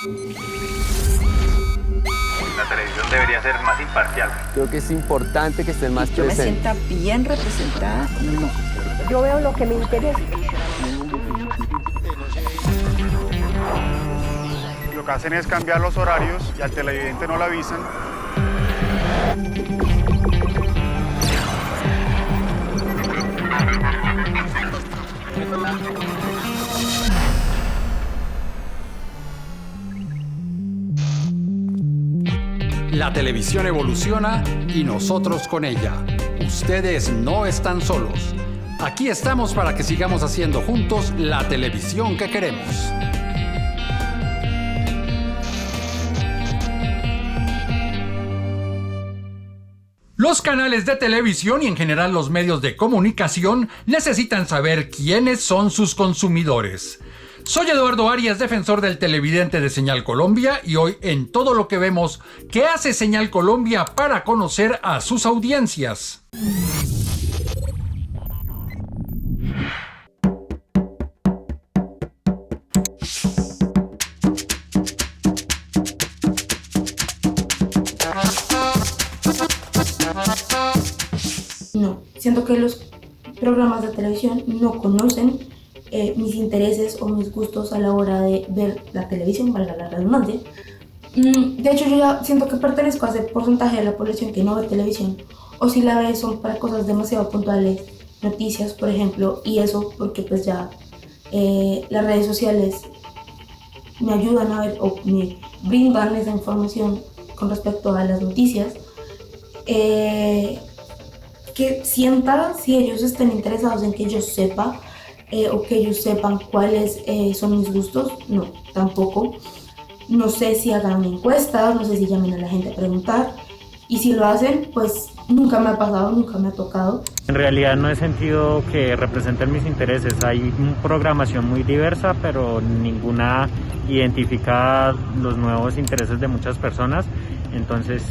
La televisión debería ser más imparcial. Creo que es importante que estén más Yo me presentes. sienta bien representada. No. Yo veo lo que me interesa. Lo que hacen es cambiar los horarios y al televidente no lo avisan. La televisión evoluciona y nosotros con ella. Ustedes no están solos. Aquí estamos para que sigamos haciendo juntos la televisión que queremos. Los canales de televisión y en general los medios de comunicación necesitan saber quiénes son sus consumidores. Soy Eduardo Arias, defensor del televidente de Señal Colombia, y hoy en Todo lo que vemos, ¿qué hace Señal Colombia para conocer a sus audiencias? No, siento que los programas de televisión no conocen mis intereses o mis gustos a la hora de ver la televisión, valga la redundancia. De hecho, yo ya siento que pertenezco a ese porcentaje de la población que no ve televisión, o si la ve son para cosas demasiado puntuales, noticias, por ejemplo, y eso porque pues ya las redes sociales me ayudan a ver o me brindan esa información con respecto a las noticias. Que sienta si ellos estén interesados en que yo sepa o que ellos sepan cuáles son mis gustos, no, tampoco. No sé si hagan encuestas, no sé si llamen a la gente a preguntar, y si lo hacen, pues nunca me ha pasado, nunca me ha tocado. En realidad no he sentido que representen mis intereses. Hay una programación muy diversa, pero ninguna identifica los nuevos intereses de muchas personas. Entonces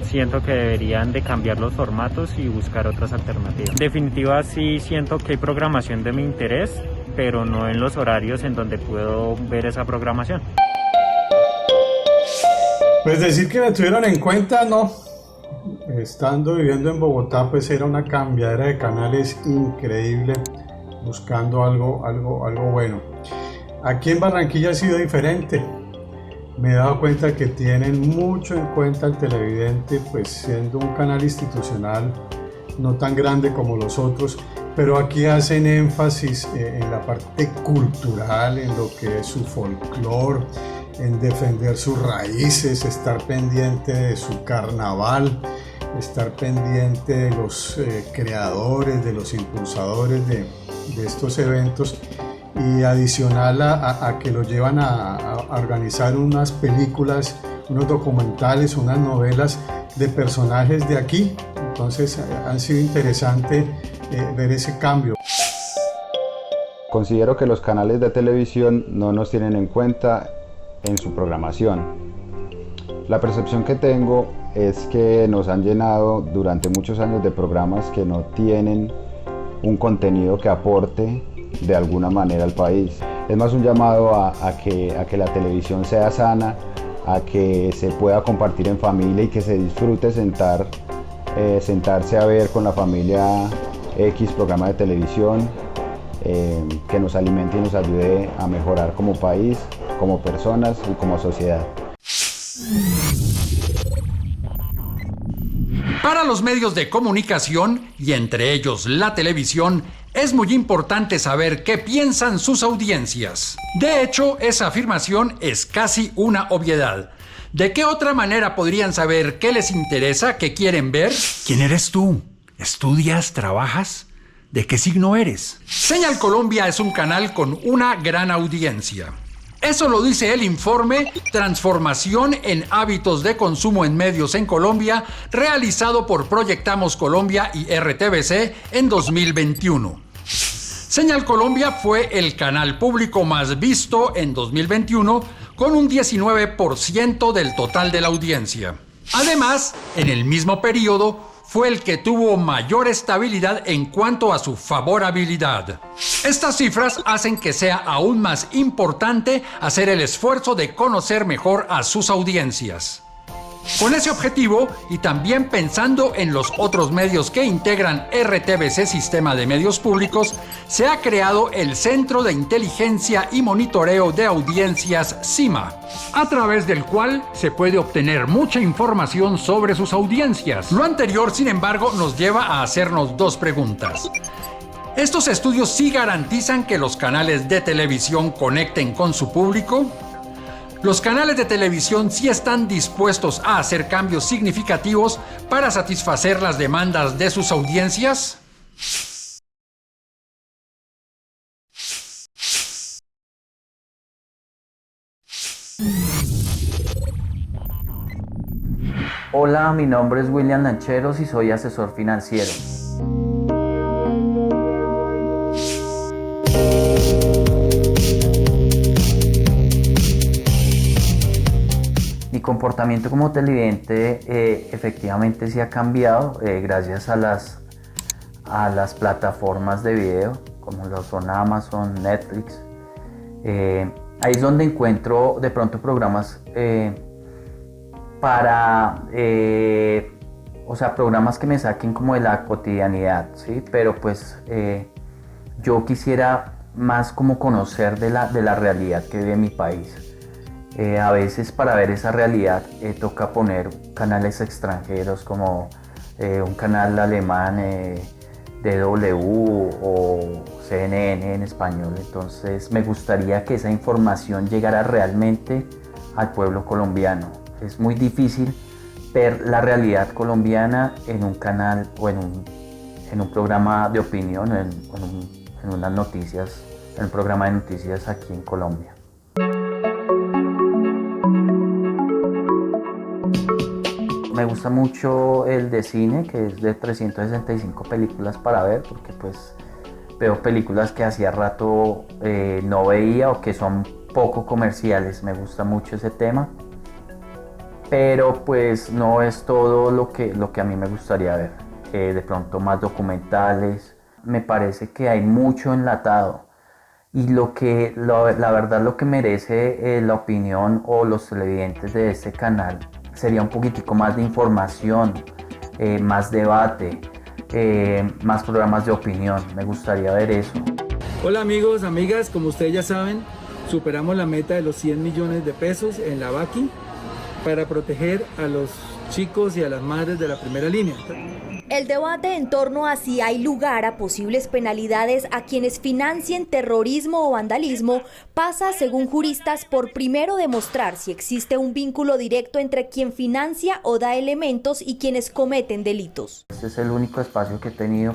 siento que deberían de cambiar los formatos y buscar otras alternativas. En definitiva, sí siento que hay programación de mi interés, pero no en los horarios en donde puedo ver esa programación. Pues decir que me tuvieron en cuenta, no. Estando viviendo en Bogotá, pues era una cambiadera de canales increíble, buscando algo bueno. Aquí en Barranquilla ha sido diferente. Me he dado cuenta que tienen mucho en cuenta el televidente, pues siendo un canal institucional no tan grande como los otros, pero aquí hacen énfasis en la parte cultural, en lo que es su folclore, en defender sus raíces, estar pendiente de su carnaval, estar pendiente de los creadores, de los impulsadores de estos eventos. Y adicional a que lo llevan a organizar unas películas, unos documentales, unas novelas de personajes de aquí. Entonces ha sido interesante ver ese cambio. Considero que los canales de televisión no nos tienen en cuenta en su programación. La percepción que tengo es que nos han llenado durante muchos años de programas que no tienen un contenido que aporte de alguna manera al país. Es más un llamado a que la televisión sea sana, a que se pueda compartir en familia y que se disfrute sentarse a ver con la familia X programa de televisión, que nos alimente y nos ayude a mejorar como país, como personas y como sociedad. Para los medios de comunicación, y entre ellos la televisión, es muy importante saber qué piensan sus audiencias. De hecho, esa afirmación es casi una obviedad. ¿De qué otra manera podrían saber qué les interesa, qué quieren ver? ¿Quién eres tú? ¿Estudias? ¿Trabajas? ¿De qué signo eres? Señal Colombia es un canal con una gran audiencia. Eso lo dice el informe Transformación en hábitos de consumo en medios en Colombia, realizado por Proyectamos Colombia y RTBC en 2021. Señal Colombia fue el canal público más visto en 2021, con un 19% del total de la audiencia. Además, en el mismo periodo, fue el que tuvo mayor estabilidad en cuanto a su favorabilidad. Estas cifras hacen que sea aún más importante hacer el esfuerzo de conocer mejor a sus audiencias. Con ese objetivo, y también pensando en los otros medios que integran RTBC Sistema de Medios Públicos, se ha creado el Centro de Inteligencia y Monitoreo de Audiencias CIMA, a través del cual se puede obtener mucha información sobre sus audiencias. Lo anterior, sin embargo, nos lleva a hacernos dos preguntas. ¿Estos estudios sí garantizan que los canales de televisión conecten con su público? ¿Los canales de televisión sí están dispuestos a hacer cambios significativos para satisfacer las demandas de sus audiencias? Hola, mi nombre es William Lancheros y soy asesor financiero. Mi comportamiento como televidente efectivamente sí ha cambiado gracias a las plataformas de video como lo son Amazon, Netflix. Ahí es donde encuentro de pronto programas programas que me saquen como de la cotidianidad, ¿sí? Pero pues yo quisiera más como conocer de la realidad que vive mi país. A veces para ver esa realidad toca poner canales extranjeros como un canal alemán, DW o CNN en español. Entonces me gustaría que esa información llegara realmente al pueblo colombiano. Es muy difícil ver la realidad colombiana en un canal o en un programa de opinión, en unas noticias, en un programa de noticias aquí en Colombia. Me gusta mucho el de cine, que es de 365 películas para ver, porque pues veo películas que hacía rato no veía o que son poco comerciales. Me gusta mucho ese tema, pero pues no es todo lo que a mí me gustaría ver. De pronto más documentales. Me parece que hay mucho enlatado y la verdad lo que merece la opinión o los televidentes de este canal sería un poquitico más de información, más debate, más programas de opinión. Me gustaría ver eso. Hola amigos, amigas, como ustedes ya saben, superamos la meta de los 100 millones de pesos en la Baki para proteger a los chicos y a las madres de la primera línea. El debate en torno a si hay lugar a posibles penalidades a quienes financien terrorismo o vandalismo pasa, según juristas, por primero demostrar si existe un vínculo directo entre quien financia o da elementos y quienes cometen delitos. Este es el único espacio que he tenido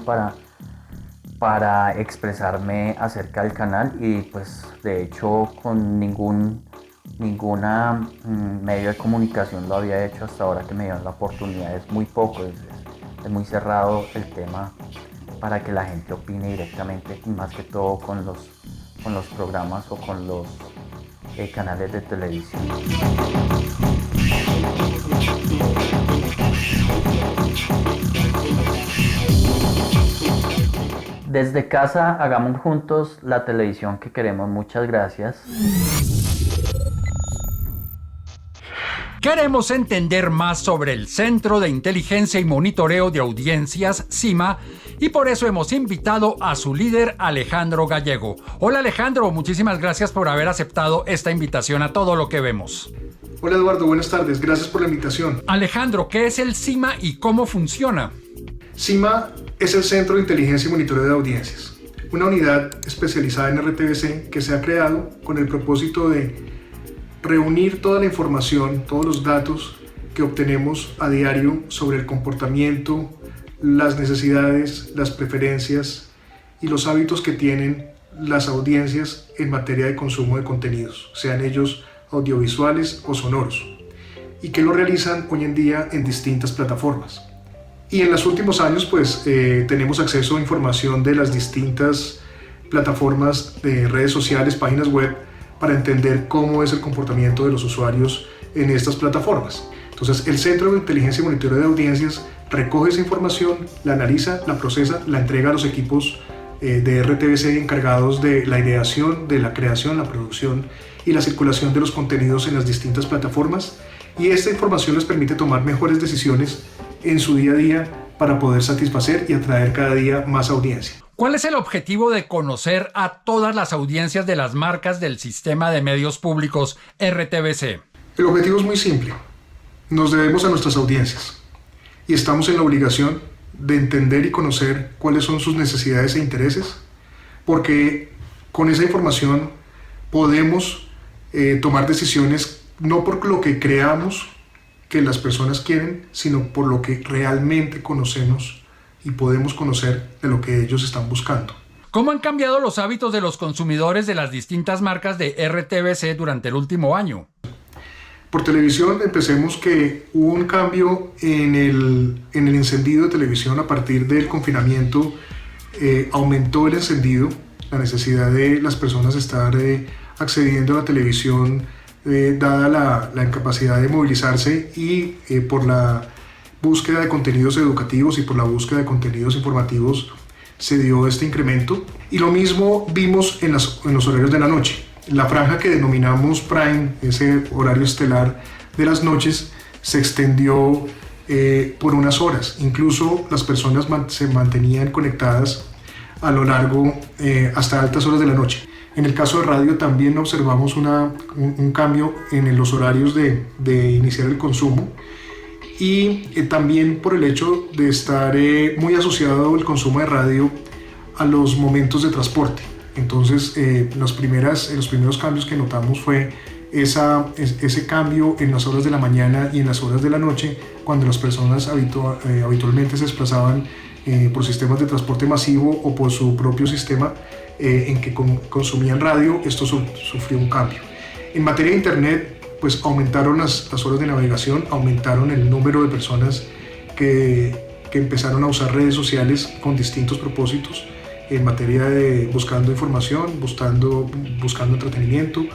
para expresarme acerca del canal y pues de hecho con ninguna medio de comunicación lo había hecho hasta ahora que me dieron la oportunidad. Es muy poco, es muy cerrado el tema para que la gente opine directamente y más que todo con los programas o con los canales de televisión. Desde casa hagamos juntos la televisión que queremos. Muchas gracias. Queremos entender más sobre el Centro de Inteligencia y Monitoreo de Audiencias, CIMA, y por eso hemos invitado a su líder, Alejandro Gallego. Hola Alejandro, muchísimas gracias por haber aceptado esta invitación a Todo lo que Vemos. Hola Eduardo, buenas tardes, gracias por la invitación. Alejandro, ¿qué es el CIMA y cómo funciona? CIMA es el Centro de Inteligencia y Monitoreo de Audiencias, una unidad especializada en RTBC que se ha creado con el propósito de reunir toda la información, todos los datos que obtenemos a diario sobre el comportamiento, las necesidades, las preferencias y los hábitos que tienen las audiencias en materia de consumo de contenidos, sean ellos audiovisuales o sonoros, y que lo realizan hoy en día en distintas plataformas. Y en los últimos años pues tenemos acceso a información de las distintas plataformas de redes sociales, páginas web, para entender cómo es el comportamiento de los usuarios en estas plataformas. Entonces, el Centro de Inteligencia y Monitoreo de Audiencias recoge esa información, la analiza, la procesa, la entrega a los equipos de RTBC encargados de la ideación, de la creación, la producción y la circulación de los contenidos en las distintas plataformas, y esta información les permite tomar mejores decisiones en su día a día para poder satisfacer y atraer cada día más audiencia. ¿Cuál es el objetivo de conocer a todas las audiencias de las marcas del sistema de medios públicos RTBC? El objetivo es muy simple. Nos debemos a nuestras audiencias y estamos en la obligación de entender y conocer cuáles son sus necesidades e intereses, porque con esa información podemos tomar decisiones no por lo que creamos que las personas quieren, sino por lo que realmente conocemos y podemos conocer de lo que ellos están buscando. ¿Cómo han cambiado los hábitos de los consumidores de las distintas marcas de RTBC durante el último año? Por televisión, empecemos que hubo un cambio en el encendido de televisión a partir del confinamiento. Aumentó el encendido, la necesidad de las personas estar accediendo a la televisión dada la incapacidad de movilizarse y por la búsqueda de contenidos educativos y por la búsqueda de contenidos informativos se dio este incremento. Y lo mismo vimos en los horarios de la noche. La franja que denominamos Prime, ese horario estelar de las noches, se extendió por unas horas. Incluso las personas se mantenían conectadas a lo largo hasta altas horas de la noche. En el caso de radio también observamos un cambio en los horarios de iniciar el consumo y también por el hecho de estar muy asociado el consumo de radio a los momentos de transporte. Entonces los primeros cambios que notamos fue ese cambio en las horas de la mañana y en las horas de la noche, cuando las personas habitualmente se desplazaban por sistemas de transporte masivo o por su propio sistema en que consumían radio. Esto sufrió un cambio. En materia de internet, pues aumentaron las horas de navegación, aumentaron el número de personas que empezaron a usar redes sociales con distintos propósitos en materia de buscando información, buscando entretenimiento,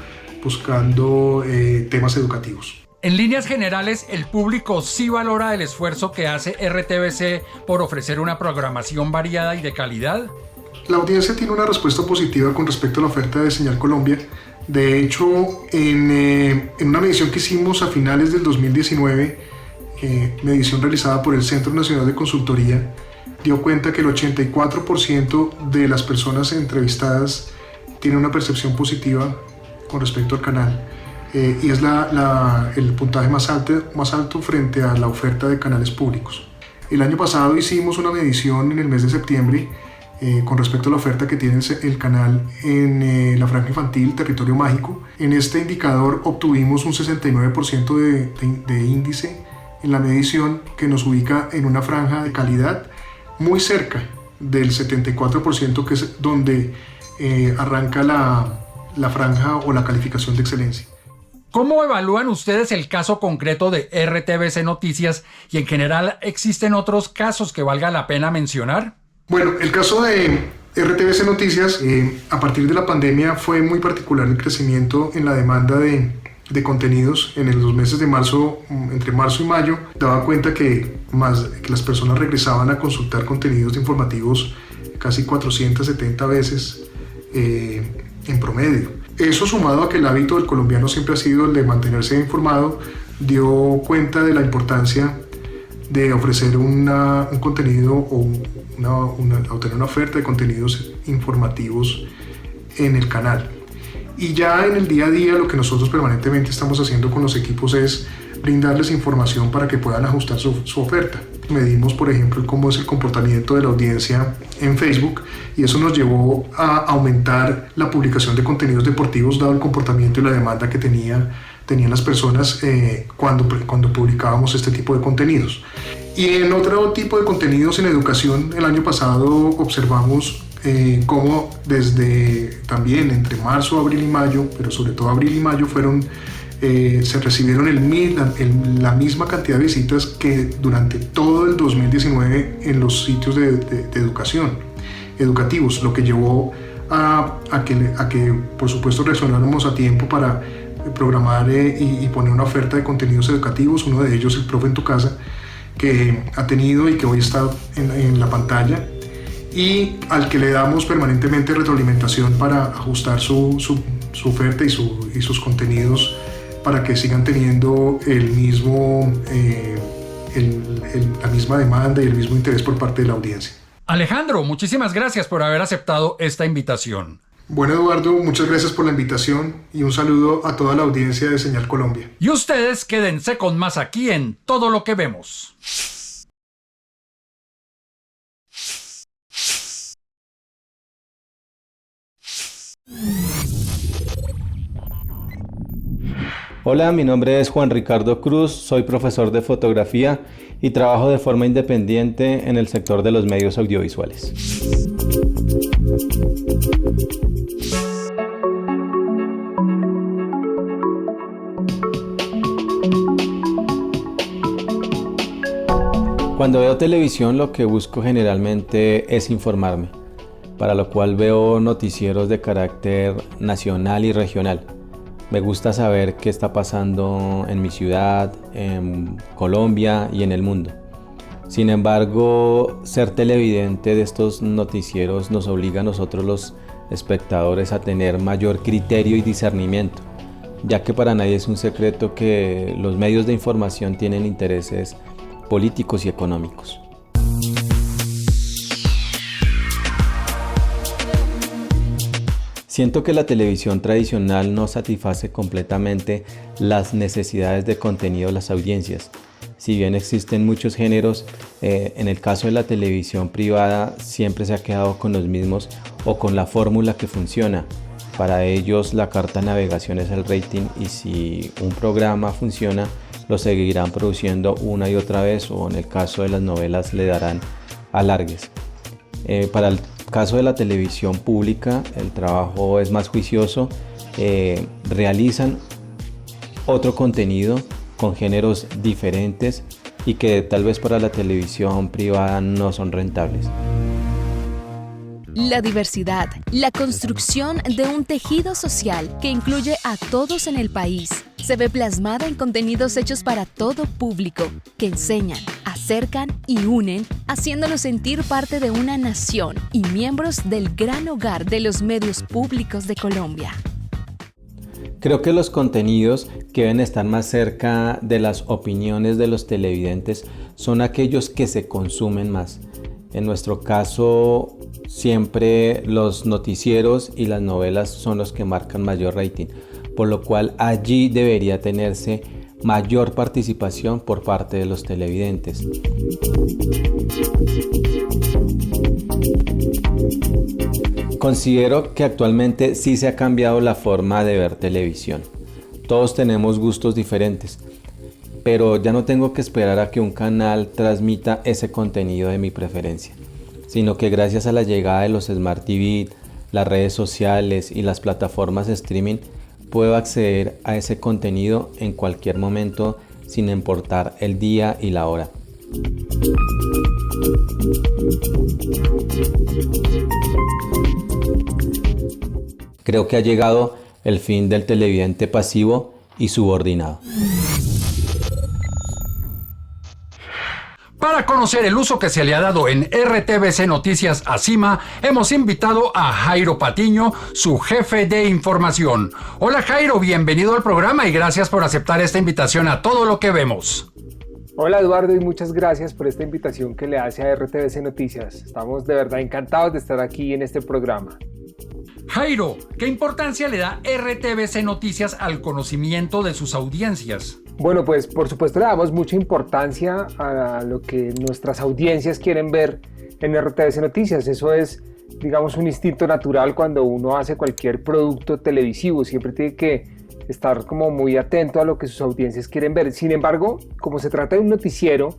buscando temas educativos. En líneas generales, ¿el público sí valora el esfuerzo que hace RTBC por ofrecer una programación variada y de calidad? La audiencia tiene una respuesta positiva con respecto a la oferta de Señal Colombia. De hecho, en una medición que hicimos a finales del 2019, medición realizada por el Centro Nacional de Consultoría, dio cuenta que el 84% de las personas entrevistadas tiene una percepción positiva con respecto al canal. Y es el puntaje más alto frente a la oferta de canales públicos. El año pasado hicimos una medición en el mes de septiembre con respecto a la oferta que tiene el canal en la franja infantil Territorio Mágico. En este indicador obtuvimos un 69% de índice en la medición, que nos ubica en una franja de calidad muy cerca del 74%, que es donde arranca la franja o la calificación de excelencia. ¿Cómo evalúan ustedes el caso concreto de RTBC Noticias y en general existen otros casos que valga la pena mencionar? Bueno, el caso de RTBC Noticias, a partir de la pandemia fue muy particular el crecimiento en la demanda de contenidos. En los meses de marzo, entre marzo y mayo, daba cuenta que las personas regresaban a consultar contenidos informativos casi 470 veces en promedio. Eso, sumado a que el hábito del colombiano siempre ha sido el de mantenerse informado, dio cuenta de la importancia de ofrecer un contenido o obtener una oferta de contenidos informativos en el canal. Y ya en el día a día lo que nosotros permanentemente estamos haciendo con los equipos es brindarles información para que puedan ajustar su oferta. Medimos, por ejemplo, cómo es el comportamiento de la audiencia en Facebook, y eso nos llevó a aumentar la publicación de contenidos deportivos dado el comportamiento y la demanda que tenían las personas cuando publicábamos este tipo de contenidos. Y en otro tipo de contenidos en educación, el año pasado observamos cómo desde también entre marzo, abril y mayo, pero sobre todo abril y mayo, se recibieron la misma cantidad de visitas que durante todo el 2019 en los sitios de educativos, lo que llevó a que por supuesto reaccionáramos a tiempo para programar y poner una oferta de contenidos educativos, uno de ellos el Profe en tu Casa, que ha tenido y que hoy está en la pantalla, y al que le damos permanentemente retroalimentación para ajustar su oferta y sus contenidos para que sigan teniendo la misma demanda y el mismo interés por parte de la audiencia. Alejandro, muchísimas gracias por haber aceptado esta invitación. Bueno, Eduardo, muchas gracias por la invitación y un saludo a toda la audiencia de Señal Colombia. Y ustedes quédense con más aquí en Todo lo que vemos. Hola, mi nombre es Juan Ricardo Cruz, soy profesor de fotografía y trabajo de forma independiente en el sector de los medios audiovisuales. Cuando veo televisión, lo que busco generalmente es informarme, para lo cual veo noticieros de carácter nacional y regional. Me gusta saber qué está pasando en mi ciudad, en Colombia y en el mundo. Sin embargo, ser televidente de estos noticieros nos obliga a nosotros los espectadores a tener mayor criterio y discernimiento, ya que para nadie es un secreto que los medios de información tienen intereses políticos y económicos. Siento que la televisión tradicional no satisface completamente las necesidades de contenido de las audiencias. Si bien existen muchos géneros, en el caso de la televisión privada siempre se ha quedado con los mismos o con la fórmula que funciona. Para ellos la carta de navegación es el rating, y si un programa funciona lo seguirán produciendo una y otra vez, o en el caso de las novelas le darán alargues. Para el caso de la televisión pública el trabajo es más juicioso, realizan otro contenido con géneros diferentes y que tal vez para la televisión privada no son rentables. La diversidad, la construcción de un tejido social que incluye a todos en el país, se ve plasmada en contenidos hechos para todo público, que enseñan, acercan y unen, haciéndolos sentir parte de una nación y miembros del gran hogar de los medios públicos de Colombia. Creo que los contenidos que deben estar más cerca de las opiniones de los televidentes son aquellos que se consumen más. En nuestro caso, siempre los noticieros y las novelas son los que marcan mayor rating, por lo cual allí debería tenerse mayor participación por parte de los televidentes. Considero que actualmente sí se ha cambiado la forma de ver televisión. Todos tenemos gustos diferentes, pero ya no tengo que esperar a que un canal transmita ese contenido de mi preferencia, sino que gracias a la llegada de los Smart TV, las redes sociales y las plataformas de streaming, puedo acceder a ese contenido en cualquier momento sin importar el día y la hora. Creo que ha llegado el fin del televidente pasivo y subordinado. Para conocer el uso que se le ha dado en RTVC Noticias ACIMA, hemos invitado a Jairo Patiño, su jefe de información. Hola Jairo, bienvenido al programa y gracias por aceptar esta invitación a Todo lo que vemos. Hola Eduardo, y muchas gracias por esta invitación que le hace a RTVC Noticias. Estamos de verdad encantados de estar aquí en este programa. Jairo, ¿qué importancia le da RTVC Noticias al conocimiento de sus audiencias? Bueno, pues por supuesto le damos mucha importancia a lo que nuestras audiencias quieren ver en RTVC Noticias. Eso es, digamos, un instinto natural cuando uno hace cualquier producto televisivo. Siempre tiene que estar como muy atento a lo que sus audiencias quieren ver. Sin embargo, como se trata de un noticiero,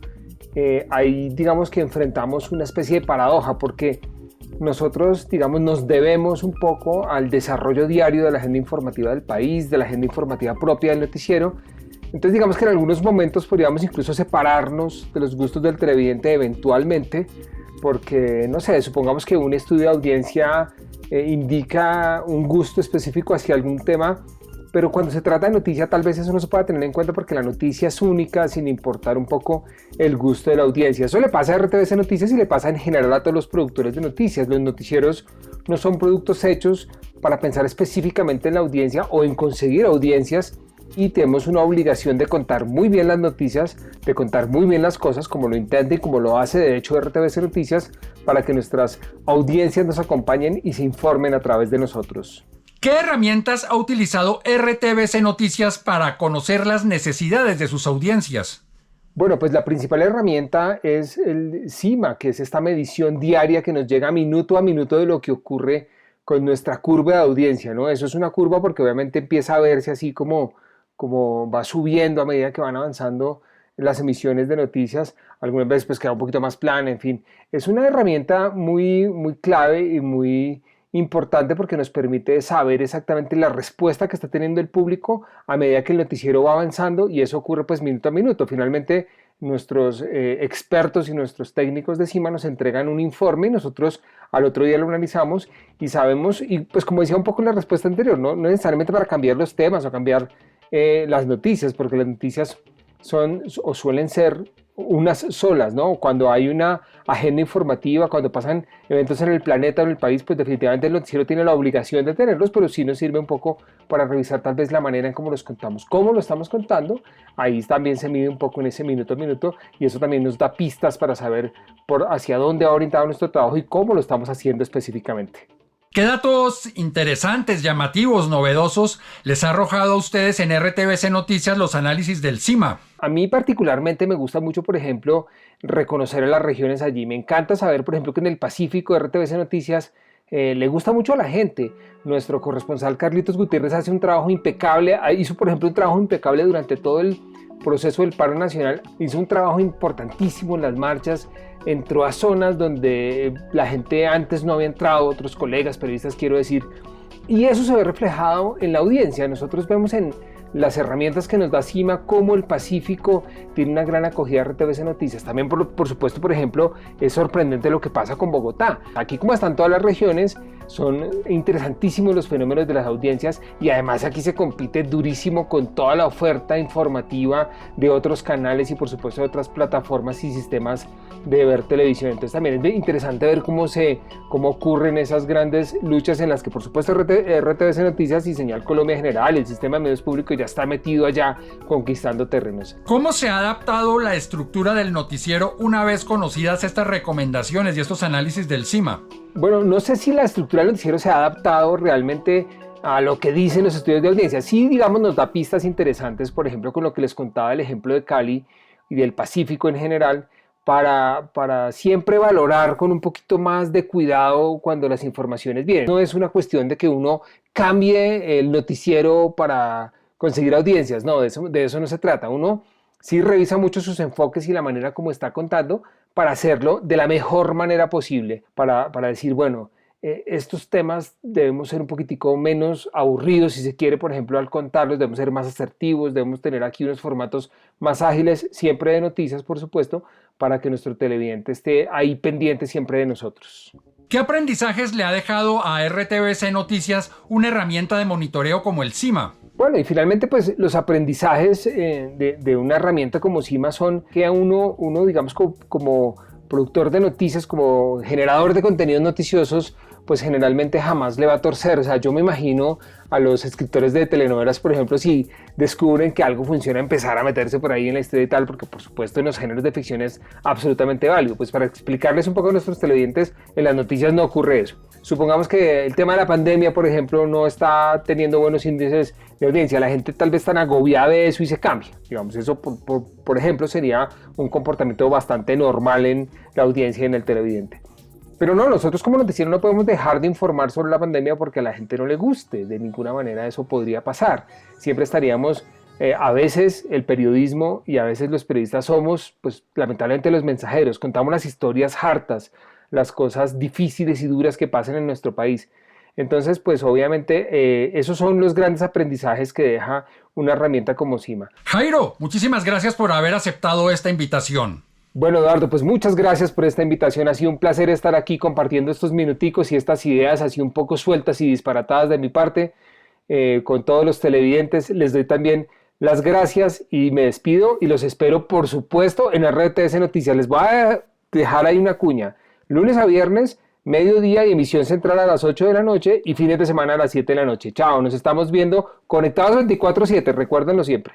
ahí digamos que enfrentamos una especie de paradoja, porque nosotros, digamos, nos debemos un poco al desarrollo diario de la agenda informativa del país, de la agenda informativa propia del noticiero. Entonces, digamos que en algunos momentos podríamos incluso separarnos de los gustos del televidente eventualmente, porque, no sé, supongamos que un estudio de audiencia indica un gusto específico hacia algún tema, pero cuando se trata de noticia tal vez eso no se pueda tener en cuenta porque la noticia es única sin importar un poco el gusto de la audiencia. Eso le pasa a RTBC Noticias y le pasa en general a todos los productores de noticias. Los noticieros no son productos hechos para pensar específicamente en la audiencia o en conseguir audiencias, y tenemos una obligación de contar muy bien las noticias, de contar muy bien las cosas como lo intenta y como lo hace de hecho RTBC Noticias, para que nuestras audiencias nos acompañen y se informen a través de nosotros. ¿Qué herramientas ha utilizado RTBC Noticias para conocer las necesidades de sus audiencias? Bueno, pues la principal herramienta es el CIMA, que es esta medición diaria que nos llega a minuto de lo que ocurre con nuestra curva de audiencia, ¿no? Eso es una curva porque obviamente empieza a verse así como va subiendo a medida que van avanzando las emisiones de noticias. Algunas veces pues queda un poquito más plana, en fin. Es una herramienta muy clave y muy importante porque nos permite saber exactamente la respuesta que está teniendo el público a medida que el noticiero va avanzando, y eso ocurre pues minuto a minuto. Finalmente nuestros expertos y nuestros técnicos de CIMA nos entregan un informe y nosotros al otro día lo analizamos y sabemos, y pues como decía un poco en la respuesta anterior, no necesariamente para cambiar los temas o cambiar las noticias, porque las noticias son o suelen ser unas solas, ¿no? Cuando hay una agenda informativa, cuando pasan eventos en el planeta o en el país, pues definitivamente el noticiero tiene la obligación de tenerlos, pero sí nos sirve un poco para revisar tal vez la manera en cómo los contamos, cómo lo estamos contando. Ahí también se mide un poco en ese minuto a minuto, y eso también nos da pistas para saber hacia dónde ha orientado nuestro trabajo y cómo lo estamos haciendo específicamente. ¿Qué datos interesantes, llamativos, novedosos les ha arrojado a ustedes en RTBC Noticias los análisis del CIMA? A mí particularmente me gusta mucho, por ejemplo, reconocer a las regiones allí. Me encanta saber, por ejemplo, que en el Pacífico de RTBC Noticias le gusta mucho a la gente. Nuestro corresponsal Carlitos Gutiérrez hace un trabajo impecable, hizo por ejemplo un trabajo impecable durante todo el proceso del paro nacional, hizo un trabajo importantísimo en las marchas, entró a zonas donde la gente antes no había entrado, otros colegas, periodistas quiero decir, y eso se ve reflejado en la audiencia. Nosotros vemos en las herramientas que nos da CIMA cómo el Pacífico tiene una gran acogida de RTBC Noticias. También por supuesto, por ejemplo, es sorprendente lo que pasa con Bogotá. Aquí, como están todas las regiones, son interesantísimos los fenómenos de las audiencias, y además aquí se compite durísimo con toda la oferta informativa de otros canales y por supuesto de otras plataformas y sistemas de ver televisión. Entonces también es interesante ver cómo ocurren esas grandes luchas en las que por supuesto RTBC Noticias y Señal Colombia en general, el sistema de medios públicos ya está metido allá conquistando terrenos. ¿Cómo se ha adaptado la estructura del noticiero una vez conocidas estas recomendaciones y estos análisis del CIMA? Bueno, no sé si la estructura del noticiero se ha adaptado realmente a lo que dicen los estudios de audiencia. Sí, digamos, nos da pistas interesantes, por ejemplo, con lo que les contaba el ejemplo de Cali y del Pacífico en general, para siempre valorar con un poquito más de cuidado cuando las informaciones vienen. No es una cuestión de que uno cambie el noticiero para conseguir audiencias, no, de eso no se trata. Uno sí revisa mucho sus enfoques y la manera como está contando para hacerlo de la mejor manera posible, para decir, bueno, estos temas debemos ser un poquitico menos aburridos, si se quiere, por ejemplo, al contarlos, debemos ser más asertivos, debemos tener aquí unos formatos más ágiles, siempre de noticias, por supuesto, para que nuestro televidente esté ahí pendiente siempre de nosotros. ¿Qué aprendizajes le ha dejado a RTBC Noticias una herramienta de monitoreo como el CIMA? Bueno, y finalmente pues los aprendizajes de una herramienta como CIMA son que a uno digamos como productor de noticias, como generador de contenidos noticiosos, pues generalmente jamás le va a torcer. O sea, yo me imagino a los escritores de telenovelas, por ejemplo, si descubren que algo funciona, empezar a meterse por ahí en la historia y tal, porque por supuesto en los géneros de ficción es absolutamente válido. Pues para explicarles un poco a nuestros televidentes, en las noticias no ocurre eso. Supongamos que el tema de la pandemia, por ejemplo, no está teniendo buenos índices de audiencia, la gente tal vez tan agobiada de eso y se cambia. Digamos, eso por ejemplo sería un comportamiento bastante normal en la audiencia y en el televidente. Pero no, nosotros como noticiero no podemos dejar de informar sobre la pandemia porque a la gente no le guste. De ninguna manera eso podría pasar. Siempre estaríamos, a veces el periodismo y a veces los periodistas somos, pues lamentablemente los mensajeros. Contamos las historias hartas, las cosas difíciles y duras que pasan en nuestro país. Entonces, pues obviamente esos son los grandes aprendizajes que deja una herramienta como CIMA. Jairo, muchísimas gracias por haber aceptado esta invitación. Bueno, Eduardo, pues muchas gracias por esta invitación. Ha sido un placer estar aquí compartiendo estos minuticos y estas ideas así un poco sueltas y disparatadas de mi parte. con todos los televidentes. Les doy también las gracias y me despido y los espero, por supuesto, en RTS Noticias. Les voy a dejar ahí una cuña. Lunes a viernes, mediodía y emisión central a las 8 de la noche y fines de semana a las 7 de la noche. Chao, nos estamos viendo conectados 24/7, recuérdenlo siempre.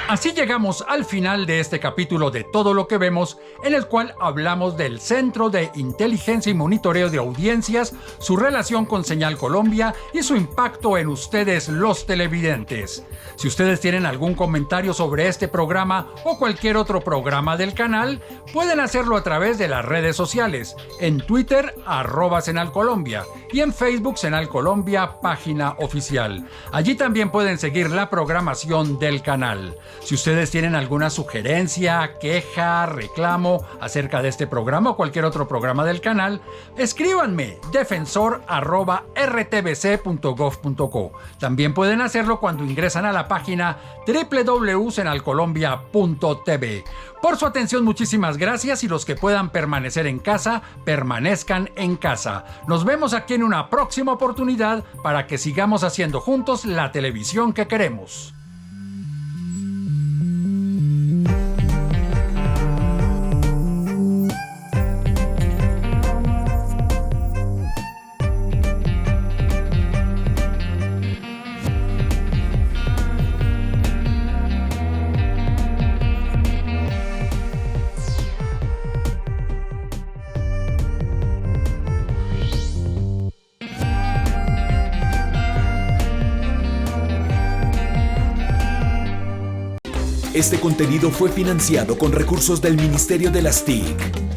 Así llegamos al final de este capítulo de Todo lo que vemos, en el cual hablamos del Centro de Inteligencia y Monitoreo de Audiencias, su relación con Señal Colombia y su impacto en ustedes, los televidentes. Si ustedes tienen algún comentario sobre este programa o cualquier otro programa del canal, pueden hacerlo a través de las redes sociales, en Twitter @SenalColombia y en Facebook Senal Colombia, página oficial. Allí también pueden seguir la programación del canal. Si ustedes tienen alguna sugerencia, queja, reclamo acerca de este programa o cualquier otro programa del canal, escríbanme defensor@rtbc.gov.co. También pueden hacerlo cuando ingresan a la página www.senalcolombia.tv. Por su atención, muchísimas gracias, y los que puedan permanecer en casa, permanezcan en casa. Nos vemos aquí en una próxima oportunidad para que sigamos haciendo juntos la televisión que queremos. Este contenido fue financiado con recursos del Ministerio de las TIC.